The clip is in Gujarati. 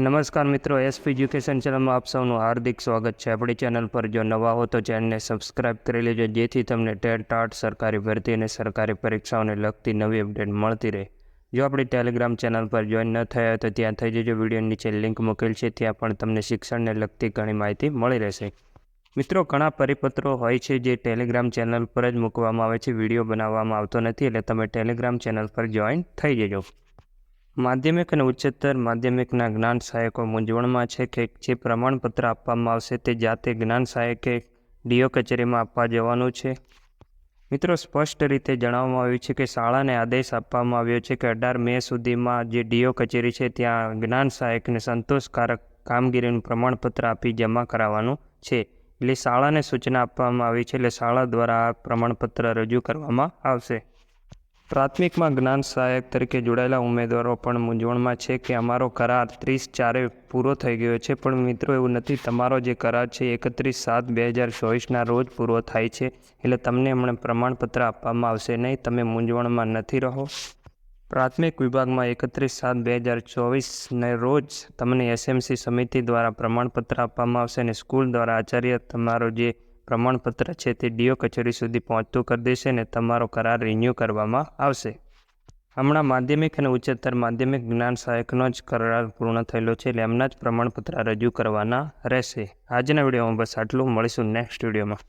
નમસ્કાર મિત્રો, એસપી એજ્યુકેશન ચેનલમાં આપ સૌનું હાર્દિક સ્વાગત છે। આપણી ચેનલ પર જો નવા હો તો ચેનલને સબસ્ક્રાઇબ કરી લેજો, જેથી તમને ટેટ ટાટ સરકારી ભરતી અને સરકારી પરીક્ષાઓને લગતી નવી અપડેટ મળતી રહે। જો આપણી ટેલિગ્રામ ચેનલ પર જોઈન ન થયા હોય તો ત્યાં થઈ જજો। વિડીયો નીચે લિંક મૂકેલ છે, ત્યાં પણ તમને શિક્ષણને લગતી ઘણી માહિતી મળી રહેશે। મિત્રો, ઘણા પરિપત્રો હોય છે જે ટેલિગ્રામ ચેનલ પર જ મૂકવામાં આવે છે, વિડીયો બનાવવામાં આવતો નથી, એટલે તમે ટેલિગ્રામ ચેનલ પર જોઈન થઈ જજો। માધ્યમિક અને ઉચ્ચતર માધ્યમિકના જ્ઞાન સહાયકો મૂંઝવણમાં છે કે જે પ્રમાણપત્ર આપવામાં આવશે તે જાતે જ્ઞાન સહાયકે ડીઓ કચેરીમાં આપવા જવાનું છે। મિત્રો, સ્પષ્ટ રીતે જણાવવામાં આવ્યું છે કે શાળાને આદેશ આપવામાં આવ્યો છે કે 18 મે સુધીમાં જે ડીઓ કચેરી છે ત્યાં જ્ઞાન સહાયકને સંતોષકારક કામગીરીનું પ્રમાણપત્ર આપી જમા કરાવવાનું છે। એટલે શાળાને સૂચના આપવામાં આવી છે, એટલે શાળા દ્વારા આ પ્રમાણપત્ર રજૂ કરવામાં આવશે। પ્રાથમિકમાં જ્ઞાન સહાયક તરીકે જોડાયેલા ઉમેદવારો પણ મૂંઝવણમાં છે કે અમારો કરાર 30/4 પૂરો થઈ ગયો છે, પણ મિત્રો એવું નથી। તમારો જે કરાર છે 31/7/2024ના રોજ પૂરો થાય છે, એટલે તમને હમણાં પ્રમાણપત્ર આપવામાં આવશે નહીં। તમે મૂંઝવણમાં નથી રહો। પ્રાથમિક વિભાગમાં 31/7/2024ને રોજ તમને એસએમસી સમિતિ દ્વારા પ્રમાણપત્ર આપવામાં આવશે અને સ્કૂલ દ્વારા આચાર્ય તમારો જે પ્રમાણપત્ર છે તે ડીઓ કચેરી સુધી પહોંચતું કરી દેશે અને તમારો કરાર રિન્યૂ કરવામાં આવશે। હમણાં માધ્યમિક અને ઉચ્ચતર માધ્યમિક જ્ઞાન સહાયકનો જ કરાર પૂર્ણ થયેલો છે, એટલે એમના જ પ્રમાણપત્ર રજૂ કરવાના રહેશે। આજના વિડીયોમાં બસ આટલું, મળીશું નેક્સ્ટ વિડીયોમાં।